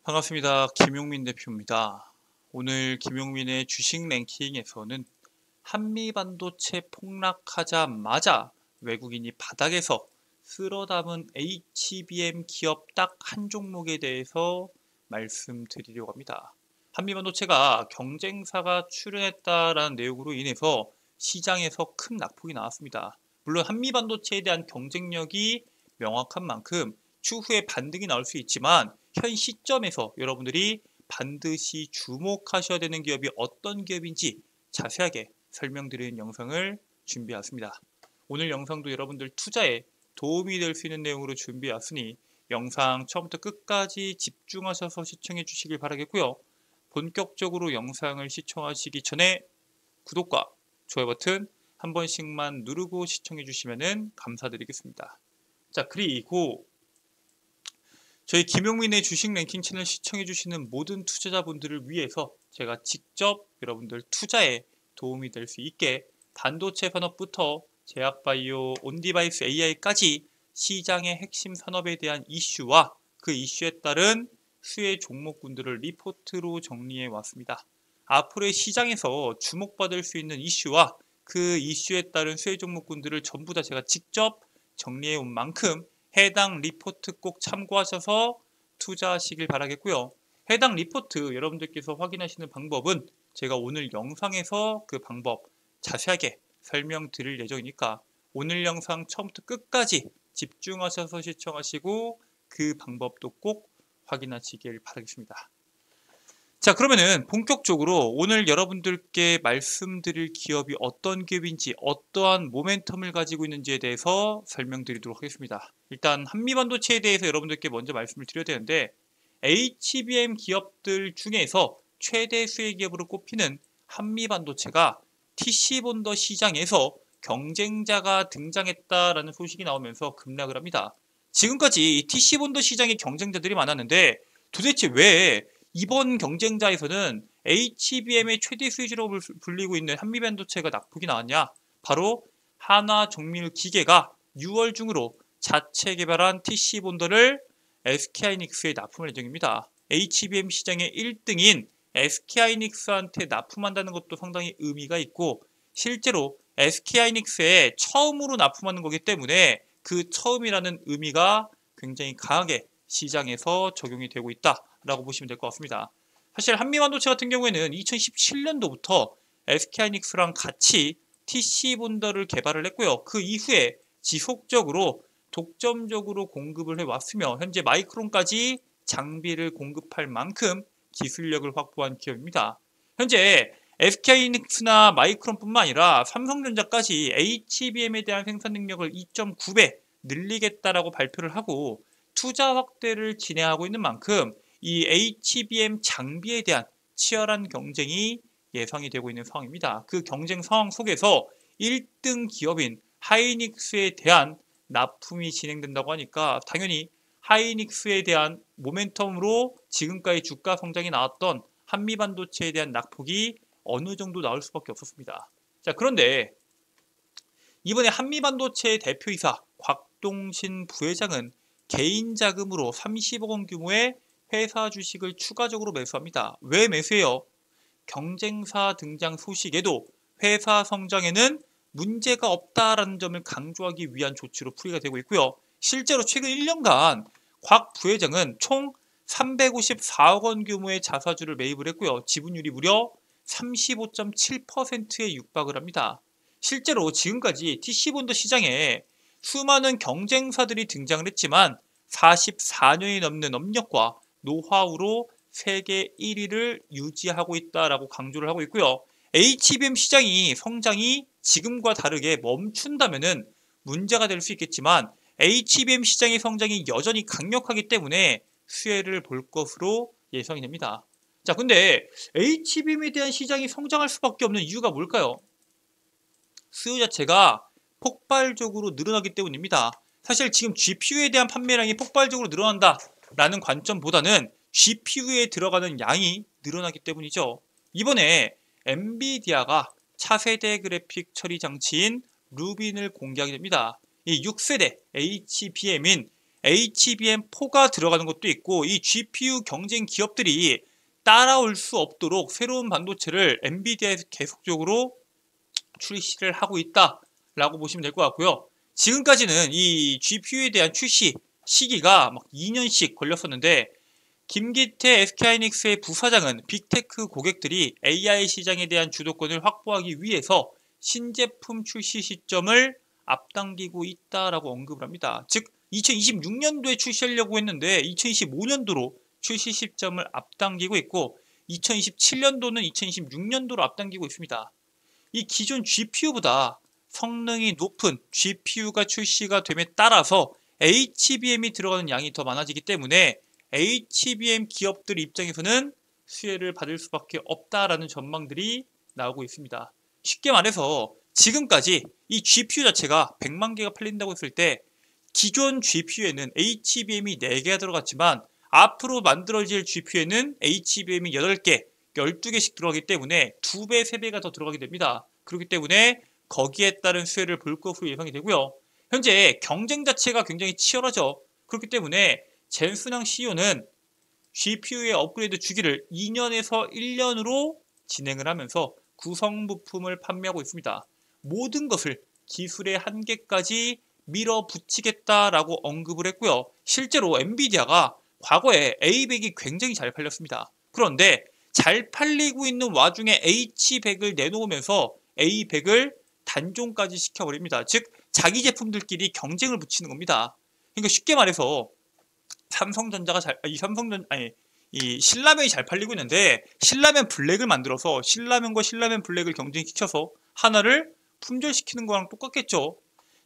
반갑습니다. 김용민 대표입니다. 오늘 김용민의 주식 랭킹에서는 한미반도체 폭락하자마자 외국인이 바닥에서 쓸어담은 HBM 기업 딱 한 종목에 대해서 말씀드리려고 합니다. 한미반도체가 경쟁사가 출현했다라는 내용으로 인해서 시장에서 큰 낙폭이 나왔습니다. 물론 한미반도체에 대한 경쟁력이 명확한 만큼 추후에 반등이 나올 수 있지만 현 시점에서 여러분들이 반드시 주목하셔야 되는 기업이 어떤 기업인지 자세하게 설명드리는 영상을 준비했습니다. 오늘 영상도 여러분들 투자에 도움이 될 수 있는 내용으로 준비했으니 영상 처음부터 끝까지 집중하셔서 시청해 주시길 바라겠고요. 본격적으로 영상을 시청하시기 전에 구독과 좋아요 버튼 한 번씩만 누르고 시청해 주시면 감사드리겠습니다. 자, 그리고 저희 김용민의 주식 랭킹 채널 시청해 주시는 모든 투자자분들을 위해서 제가 직접 여러분들 투자에 도움이 될 수 있게 반도체 산업부터 제약바이오, 온디바이스 AI까지 시장의 핵심 산업에 대한 이슈와 그 이슈에 따른 수혜 종목군들을 리포트로 정리해 왔습니다. 앞으로의 시장에서 주목받을 수 있는 이슈와 그 이슈에 따른 수혜 종목군들을 전부 다 제가 직접 정리해 온 만큼 해당 리포트 꼭 참고하셔서 투자하시길 바라겠고요. 해당 리포트 여러분들께서 확인하시는 방법은 제가 오늘 영상에서 그 방법 자세하게 설명드릴 예정이니까 오늘 영상 처음부터 끝까지 집중하셔서 시청하시고 그 방법도 꼭 확인하시길 바라겠습니다. 자, 그러면은 본격적으로 오늘 여러분들께 말씀드릴 기업이 어떤 기업인지 어떠한 모멘텀을 가지고 있는지에 대해서 설명드리도록 하겠습니다. 일단 한미반도체에 대해서 여러분들께 먼저 말씀을 드려야 되는데 HBM 기업들 중에서 최대 수혜 기업으로 꼽히는 한미반도체가 TC본더 시장에서 경쟁자가 등장했다라는 소식이 나오면서 급락을 합니다. 지금까지 TC본더 시장에 경쟁자들이 많았는데 도대체 왜 이번 경쟁자에서는 HBM의 최대 수혜주로 불리고 있는 한미반도체가 낙폭이 나왔냐? 바로 하나정밀기계가 6월 중으로 자체 개발한 TC본더를 SK하이닉스에 납품할 예정입니다. HBM 시장의 1등인 SK하이닉스한테 납품한다는 것도 상당히 의미가 있고 실제로 SK하이닉스에 처음으로 납품하는 거기 때문에 그 처음이라는 의미가 굉장히 강하게 시장에서 적용이 되고 있다라고 보시면 될 것 같습니다. 사실 한미반도체 같은 경우에는 2017년도부터 SK하이닉스랑 같이 TC본더를 개발을 했고요. 그 이후에 지속적으로 독점적으로 공급을 해왔으며 현재 마이크론까지 장비를 공급할 만큼 기술력을 확보한 기업입니다. 현재 SK하이닉스나 마이크론뿐만 아니라 삼성전자까지 HBM에 대한 생산 능력을 2.9배 늘리겠다라고 발표를 하고 투자 확대를 진행하고 있는 만큼 이 HBM 장비에 대한 치열한 경쟁이 예상이 되고 있는 상황입니다. 그 경쟁 상황 속에서 1등 기업인 하이닉스에 대한 납품이 진행된다고 하니까 당연히 하이닉스에 대한 모멘텀으로 지금까지 주가 성장이 나왔던 한미반도체에 대한 낙폭이 어느 정도 나올 수밖에 없었습니다. 자, 그런데 이번에 한미반도체 대표이사 곽동신 부회장은 개인 자금으로 30억 원 규모의 회사 주식을 추가적으로 매수합니다. 왜 매수해요? 경쟁사 등장 소식에도 회사 성장에는 문제가 없다라는 점을 강조하기 위한 조치로 풀이가 되고 있고요. 실제로 최근 1년간 곽 부회장은 총 354억 원 규모의 자사주를 매입을 했고요. 지분율이 무려 35.7%에 육박을 합니다. 실제로 지금까지 TC본더 시장에 수많은 경쟁사들이 등장을 했지만 44년이 넘는 업력과 노하우로 세계 1위를 유지하고 있다라고 강조를 하고 있고요. HBM 시장이 성장이 지금과 다르게 멈춘다면은 문제가 될 수 있겠지만 HBM 시장의 성장이 여전히 강력하기 때문에 수혜를 볼 것으로 예상이 됩니다. 자, 근데 HBM에 대한 시장이 성장할 수밖에 없는 이유가 뭘까요? 수요 자체가 폭발적으로 늘어나기 때문입니다. 사실 지금 GPU에 대한 판매량이 폭발적으로 늘어난다라는 관점보다는 GPU에 들어가는 양이 늘어나기 때문이죠. 이번에 엔비디아가 차세대 그래픽 처리 장치인 루빈을 공개하게 됩니다. 이 6세대 HBM인 HBM4가 들어가는 것도 있고, 이 GPU 경쟁 기업들이 따라올 수 없도록 새로운 반도체를 엔비디아에서 계속적으로 출시를 하고 있다라고 보시면 될 것 같고요. 지금까지는 이 GPU에 대한 출시 시기가 막 2년씩 걸렸었는데, 김기태 SK하이닉스의 부사장은 빅테크 고객들이 AI 시장에 대한 주도권을 확보하기 위해서 신제품 출시 시점을 앞당기고 있다라고 언급을 합니다. 즉 2026년도에 출시하려고 했는데 2025년도로 출시 시점을 앞당기고 있고, 2027년도는 2026년도로 앞당기고 있습니다. 이 기존 GPU보다 성능이 높은 GPU가 출시가 됨에 따라서 HBM이 들어가는 양이 더 많아지기 때문에 HBM 기업들 입장에서는 수혜를 받을 수밖에 없다라는 전망들이 나오고 있습니다. 쉽게 말해서 지금까지 이 GPU 자체가 100만 개가 팔린다고 했을 때 기존 GPU에는 HBM이 4개가 들어갔지만 앞으로 만들어질 GPU에는 HBM이 8개, 12개씩 들어가기 때문에 2배, 3배가 더 들어가게 됩니다. 그렇기 때문에 거기에 따른 수혜를 볼 것으로 예상이 되고요. 현재 경쟁 자체가 굉장히 치열하죠. 그렇기 때문에 젠순항 CEO는 GPU의 업그레이드 주기를 2년에서 1년으로 진행을 하면서 구성 부품을 판매하고 있습니다. 모든 것을 기술의 한계까지 밀어붙이겠다라고 언급을 했고요. 실제로 엔비디아가 과거에 A100이 굉장히 잘 팔렸습니다. 그런데 잘 팔리고 있는 와중에 H100을 내놓으면서 A100을 단종까지 시켜버립니다. 즉 자기 제품들끼리 경쟁을 붙이는 겁니다. 그러니까 쉽게 말해서 삼성전자가 이 신라면이 잘 팔리고 있는데 신라면 블랙을 만들어서 신라면과 신라면 블랙을 경쟁시켜서 하나를 품절시키는 거랑 똑같겠죠.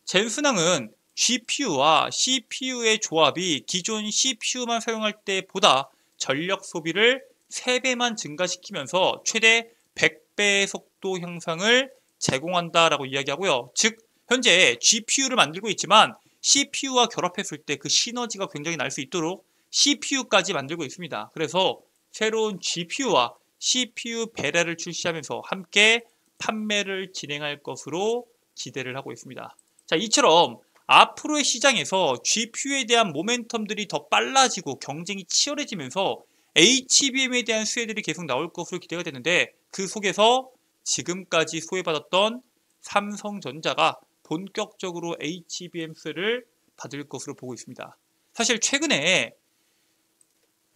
젠슨항은 GPU와 CPU의 조합이 기존 CPU만 사용할 때보다 전력 소비를 3배만 증가시키면서 최대 100배의 속도 향상을 제공한다라고 이야기하고요. 즉 현재 GPU를 만들고 있지만 CPU와 결합했을 때 그 시너지가 굉장히 날 수 있도록 CPU까지 만들고 있습니다. 그래서 새로운 GPU와 CPU 배라를 출시하면서 함께 판매를 진행할 것으로 기대를 하고 있습니다. 자, 이처럼 앞으로의 시장에서 GPU에 대한 모멘텀들이 더 빨라지고 경쟁이 치열해지면서 HBM에 대한 수혜들이 계속 나올 것으로 기대가 되는데, 그 속에서 지금까지 소외받았던 삼성전자가 본격적으로 HBM 수혜를 받을 것으로 보고 있습니다. 사실 최근에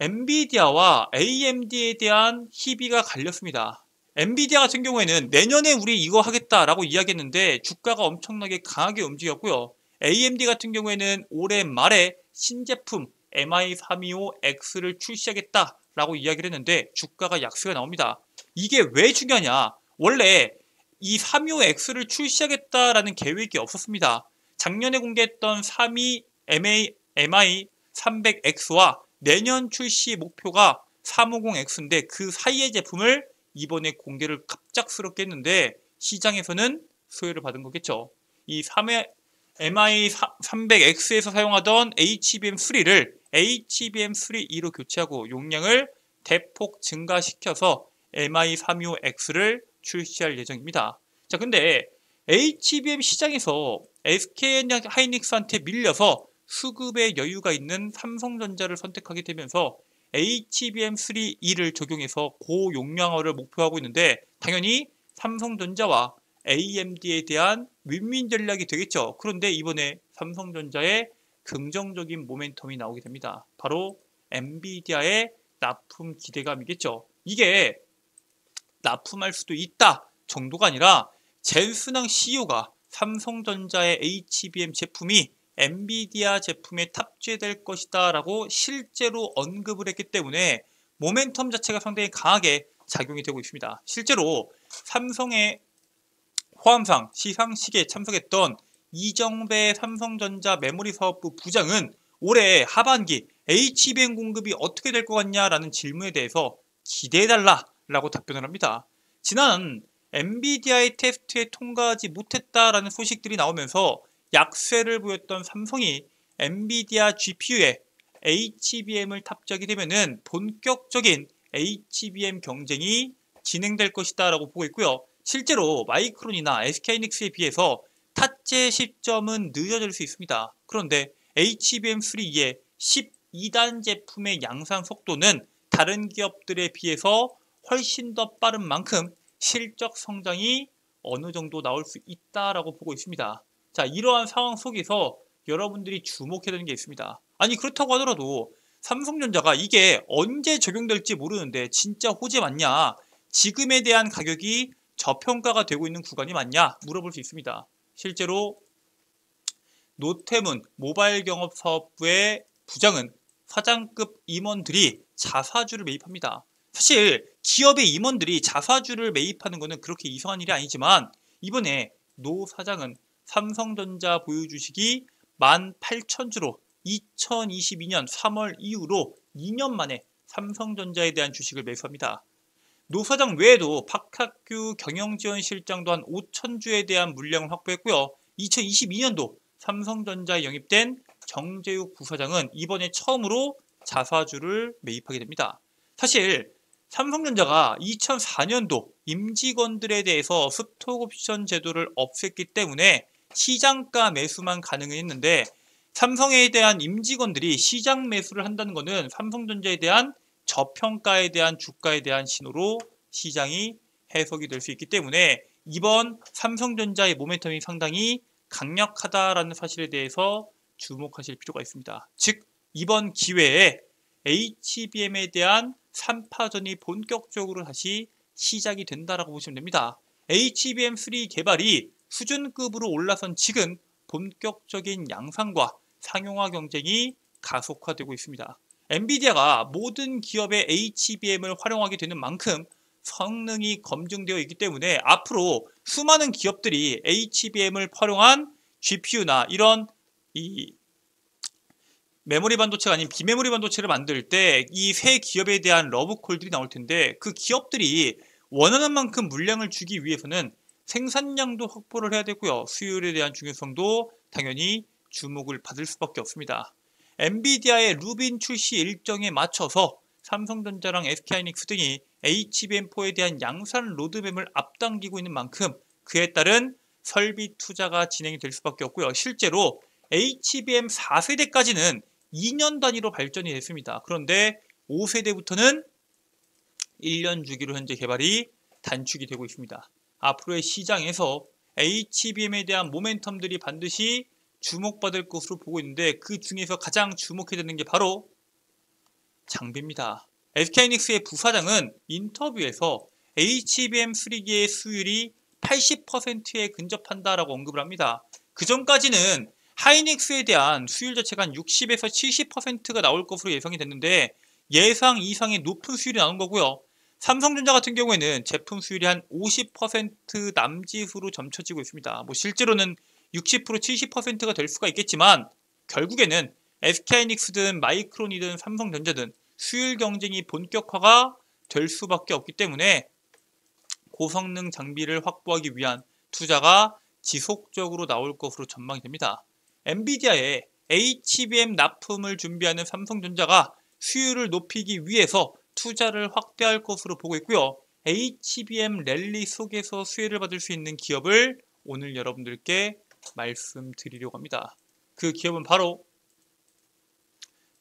엔비디아와 AMD에 대한 희비가 갈렸습니다. 엔비디아 같은 경우에는 내년에 우리 이거 하겠다라고 이야기했는데 주가가 엄청나게 강하게 움직였고요. AMD 같은 경우에는 올해 말에 신제품 MI325X를 출시하겠다라고 이야기를 했는데 주가가 약세가 나옵니다. 이게 왜 중요하냐? 원래 이 325X를 출시하겠다라는 계획이 없었습니다. 작년에 공개했던 MI300X와 내년 출시 목표가 350X인데 그 사이의 제품을 이번에 공개를 갑작스럽게 했는데 시장에서는 수혜를 받은 거겠죠. 이 MI300X에서 사용하던 HBM3를 HBM3E로 교체하고 용량을 대폭 증가시켜서 MI325X를 출시할 예정입니다. 자, 근데 HBM 시장에서 SK하이닉스한테 밀려서 수급의 여유가 있는 삼성전자를 선택하게 되면서 HBM3E를 적용해서 고용량화를 목표하고 있는데 당연히 삼성전자와 AMD에 대한 윈윈 전략이 되겠죠. 그런데 이번에 삼성전자의 긍정적인 모멘텀이 나오게 됩니다. 바로 엔비디아의 납품 기대감이겠죠. 이게 납품할 수도 있다 정도가 아니라 젠슨항 CEO가 삼성전자의 HBM 제품이 엔비디아 제품에 탑재될 것이다 라고 실제로 언급을 했기 때문에 모멘텀 자체가 상당히 강하게 작용이 되고 있습니다. 실제로 삼성의 호암상 시상식에 참석했던 이정배 삼성전자 메모리 사업부 부장은 올해 하반기 HBM 공급이 어떻게 될 것 같냐라는 질문에 대해서 기대해달라 라고 답변을 합니다. 지난 엔비디아의 테스트에 통과하지 못했다라는 소식들이 나오면서 약세를 보였던 삼성이 엔비디아 GPU에 HBM을 탑재하게 되면은 본격적인 HBM 경쟁이 진행될 것이다 라고 보고 있고요. 실제로 마이크론이나 SK하이닉스에 비해서 탑재 시점은 늦어질 수 있습니다. 그런데 HBM3의 12단 제품의 양산 속도는 다른 기업들에 비해서 훨씬 더 빠른 만큼 실적 성장이 어느 정도 나올 수 있다라고 보고 있습니다. 자, 이러한 상황 속에서 여러분들이 주목해야 되는 게 있습니다. 아니, 그렇다고 하더라도 삼성전자가 이게 언제 적용될지 모르는데 진짜 호재 맞냐? 지금에 대한 가격이 저평가가 되고 있는 구간이 맞냐? 물어볼 수 있습니다. 실제로 노태문 모바일 경업 사업부의 부장은 사장급 임원들이 자사주를 매입합니다. 사실 기업의 임원들이 자사주를 매입하는 것은 그렇게 이상한 일이 아니지만 이번에 노 사장은 삼성전자 보유 주식이 18,000주로 2022년 3월 이후로 2년 만에 삼성전자에 대한 주식을 매수합니다. 노 사장 외에도 박학규 경영지원실장도 한 5,000주에 대한 물량을 확보했고요. 2022년도 삼성전자에 영입된 정재욱 부사장은 이번에 처음으로 자사주를 매입하게 됩니다. 사실 삼성전자가 2004년도 임직원들에 대해서 스톡옵션 제도를 없앴기 때문에 시장가 매수만 가능했는데 삼성에 대한 임직원들이 시장 매수를 한다는 것은 삼성전자에 대한 저평가에 대한 주가에 대한 신호로 시장이 해석이 될 수 있기 때문에 이번 삼성전자의 모멘텀이 상당히 강력하다라는 사실에 대해서 주목하실 필요가 있습니다. 즉 이번 기회에 HBM에 대한 3파전이 본격적으로 다시 시작이 된다라고 보시면 됩니다. HBM3 개발이 수준급으로 올라선 지금 본격적인 양산과 상용화 경쟁이 가속화되고 있습니다. 엔비디아가 모든 기업의 HBM을 활용하게 되는 만큼 성능이 검증되어 있기 때문에 앞으로 수많은 기업들이 HBM을 활용한 GPU나 이런 메모리 반도체가 아닌 비메모리 반도체를 만들 때 이 새 기업에 대한 러브콜들이 나올 텐데 그 기업들이 원하는 만큼 물량을 주기 위해서는 생산량도 확보를 해야 되고요. 수율에 대한 중요성도 당연히 주목을 받을 수밖에 없습니다. 엔비디아의 루빈 출시 일정에 맞춰서 삼성전자랑 SK하이닉스 등이 HBM4에 대한 양산 로드맵을 앞당기고 있는 만큼 그에 따른 설비 투자가 진행이 될 수밖에 없고요. 실제로 HBM 4세대까지는 2년 단위로 발전이 됐습니다. 그런데 5세대부터는 1년 주기로 현재 개발이 단축이 되고 있습니다. 앞으로의 시장에서 HBM에 대한 모멘텀들이 반드시 주목받을 것으로 보고 있는데 그 중에서 가장 주목해야 되는 게 바로 장비입니다. SK하이닉스의 부사장은 인터뷰에서 HBM3기의 수율이 80%에 근접한다라고 언급을 합니다. 그 전까지는 하이닉스에 대한 수율 자체가 한 60에서 70%가 나올 것으로 예상이 됐는데 예상 이상의 높은 수율이 나온 거고요. 삼성전자 같은 경우에는 제품 수율이 한 50% 남짓으로 점쳐지고 있습니다. 실제로는 60%, 70%가 될 수가 있겠지만 결국에는 SK하이닉스든 마이크론이든 삼성전자든 수율 경쟁이 본격화가 될 수밖에 없기 때문에 고성능 장비를 확보하기 위한 투자가 지속적으로 나올 것으로 전망이 됩니다. 엔비디아의 HBM 납품을 준비하는 삼성전자가 수율을 높이기 위해서 투자를 확대할 것으로 보고 있고요. HBM 랠리 속에서 수혜를 받을 수 있는 기업을 오늘 여러분들께 말씀드리려고 합니다. 그 기업은 바로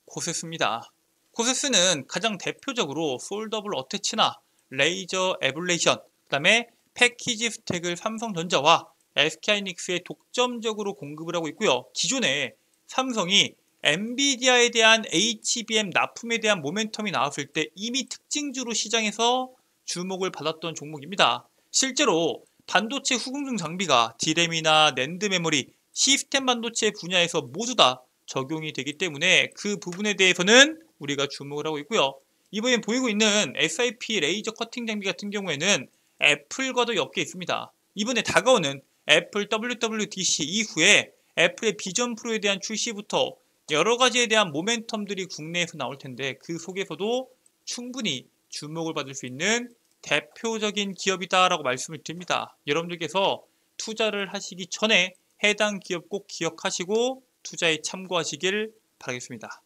코세스입니다. 코세스는 가장 대표적으로 폴더블 어태치나 레이저 에블레이션, 그 다음에 패키지 스택을 삼성전자와 SK하이닉스에 독점적으로 공급을 하고 있고요. 기존에 삼성이 엔비디아에 대한 HBM 납품에 대한 모멘텀이 나왔을 때 이미 특징주로 시장에서 주목을 받았던 종목입니다. 실제로 반도체 후궁중 장비가 D램이나 낸드 메모리, 시스템 반도체 분야에서 모두 다 적용이 되기 때문에 그 부분에 대해서는 우리가 주목을 하고 있고요. 이번에 보이고 있는 SiP 레이저 커팅 장비 같은 경우에는 애플과도 엮여 있습니다. 이번에 다가오는 애플 WWDC 이후에 애플의 비전 프로에 대한 출시부터 여러 가지에 대한 모멘텀들이 국내에서 나올 텐데 그 속에서도 충분히 주목을 받을 수 있는 대표적인 기업이다라고 말씀을 드립니다. 여러분들께서 투자를 하시기 전에 해당 기업 꼭 기억하시고 투자에 참고하시길 바라겠습니다.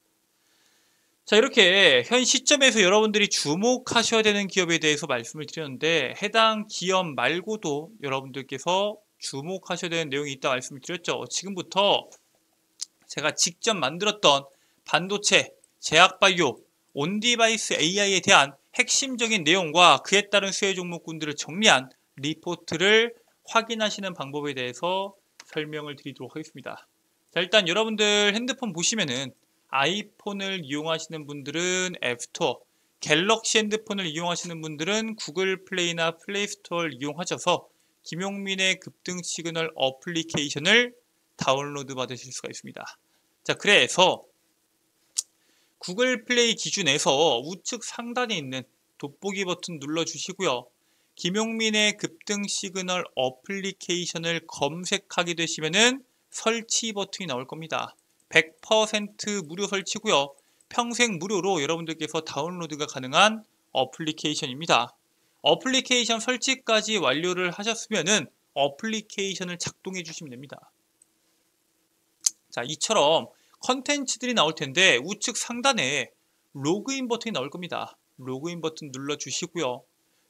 자, 이렇게 현 시점에서 여러분들이 주목하셔야 되는 기업에 대해서 말씀을 드렸는데 해당 기업 말고도 여러분들께서 주목하셔야 되는 내용이 있다 말씀을 드렸죠. 지금부터 제가 직접 만들었던 반도체, 제약바이오, 온디바이스 AI에 대한 핵심적인 내용과 그에 따른 수혜 종목군들을 정리한 리포트를 확인하시는 방법에 대해서 설명을 드리도록 하겠습니다. 자, 일단 여러분들 핸드폰 보시면은 아이폰을 이용하시는 분들은 앱스토어, 갤럭시 핸드폰을 이용하시는 분들은 구글 플레이나 플레이스토어를 이용하셔서 김용민의 급등 시그널 어플리케이션을 다운로드 받으실 수가 있습니다. 자, 그래서 구글 플레이 기준에서 우측 상단에 있는 돋보기 버튼 눌러주시고요. 김용민의 급등 시그널 어플리케이션을 검색하게 되시면은 설치 버튼이 나올 겁니다. 100% 무료 설치고요. 평생 무료로 여러분들께서 다운로드가 가능한 어플리케이션입니다. 어플리케이션 설치까지 완료를 하셨으면은 어플리케이션을 작동해 주시면 됩니다. 자, 이처럼 컨텐츠들이 나올 텐데 우측 상단에 로그인 버튼이 나올 겁니다. 로그인 버튼 눌러주시고요.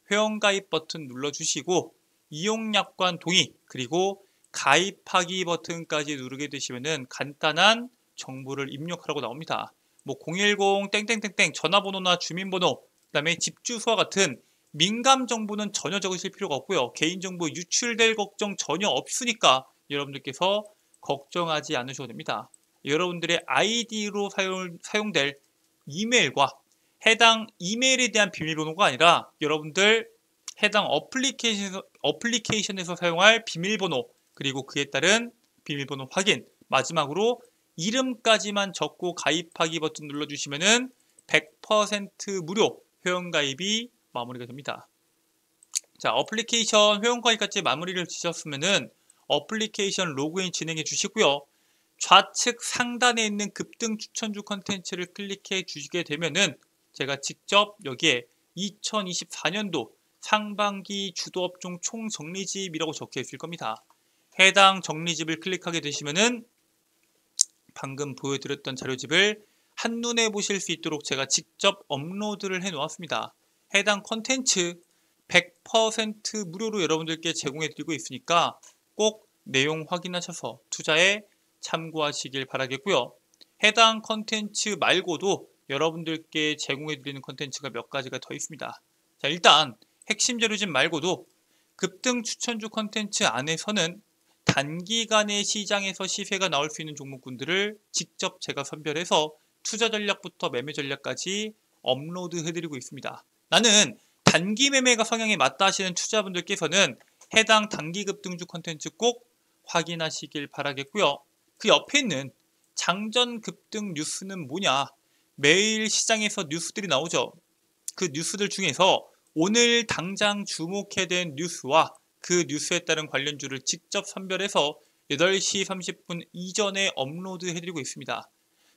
회원가입 버튼 눌러주시고 이용약관 동의 그리고 가입하기 버튼까지 누르게 되시면은 간단한 정보를 입력하라고 나옵니다. 뭐 010 땡땡땡땡 전화번호나 주민번호 그다음에 집 주소와 같은 민감 정보는 전혀 적으실 필요가 없고요. 개인정보 유출될 걱정 전혀 없으니까 여러분들께서 걱정하지 않으셔도 됩니다. 여러분들의 아이디로 사용될 이메일과 해당 이메일에 대한 비밀번호가 아니라 여러분들 해당 어플리케이션에서 사용할 비밀번호 그리고 그에 따른 비밀번호 확인 마지막으로 이름까지만 적고 가입하기 버튼 눌러주시면은 100% 무료 회원가입이 마무리가 됩니다. 자, 어플리케이션 회원가입까지 마무리를 지셨으면은 어플리케이션 로그인 진행해 주시고요. 좌측 상단에 있는 급등 추천주 컨텐츠를 클릭해 주시게 되면은 제가 직접 여기에 2024년도 상반기 주도업종 총정리집이라고 적혀 있을 겁니다. 해당 정리집을 클릭하게 되시면은 방금 보여드렸던 자료집을 한눈에 보실 수 있도록 제가 직접 업로드를 해 놓았습니다. 해당 컨텐츠 100% 무료로 여러분들께 제공해 드리고 있으니까 꼭 내용 확인하셔서 투자에 참고하시길 바라겠고요. 해당 컨텐츠 말고도 여러분들께 제공해 드리는 컨텐츠가 몇 가지가 더 있습니다. 자, 일단 핵심 자료집 말고도 급등 추천주 컨텐츠 안에서는 단기간의 시장에서 시세가 나올 수 있는 종목군들을 직접 제가 선별해서 투자 전략부터 매매 전략까지 업로드 해드리고 있습니다. 나는 단기 매매가 성향에 맞다 하시는 투자분들께서는 해당 단기 급등주 컨텐츠 꼭 확인하시길 바라겠고요. 그 옆에 있는 장전 급등 뉴스는 뭐냐? 매일 시장에서 뉴스들이 나오죠. 그 뉴스들 중에서 오늘 당장 주목해야 될 뉴스와 그 뉴스에 따른 관련주를 직접 선별해서 8시 30분 이전에 업로드 해드리고 있습니다.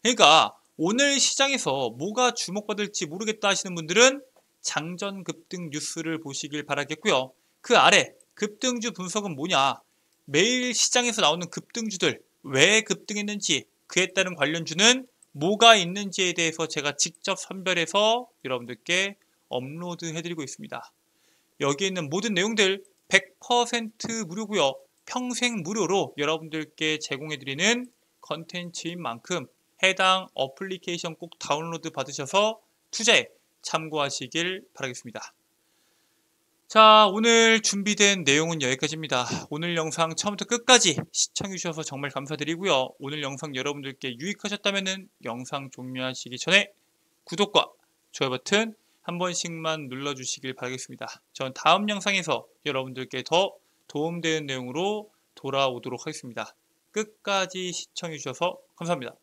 그러니까 오늘 시장에서 뭐가 주목받을지 모르겠다 하시는 분들은 장전 급등 뉴스를 보시길 바라겠고요. 그 아래 급등주 분석은 뭐냐? 매일 시장에서 나오는 급등주들 왜 급등했는지 그에 따른 관련주는 뭐가 있는지에 대해서 제가 직접 선별해서 여러분들께 업로드 해드리고 있습니다. 여기에 있는 모든 내용들 100% 무료고요. 평생 무료로 여러분들께 제공해드리는 컨텐츠인 만큼 해당 어플리케이션 꼭 다운로드 받으셔서 투자에 참고하시길 바라겠습니다. 자, 오늘 준비된 내용은 여기까지입니다. 오늘 영상 처음부터 끝까지 시청해주셔서 정말 감사드리고요. 오늘 영상 여러분들께 유익하셨다면 영상 종료하시기 전에 구독과 좋아요 버튼 한 번씩만 눌러주시길 바라겠습니다. 전 다음 영상에서 여러분들께 더 도움되는 내용으로 돌아오도록 하겠습니다. 끝까지 시청해주셔서 감사합니다.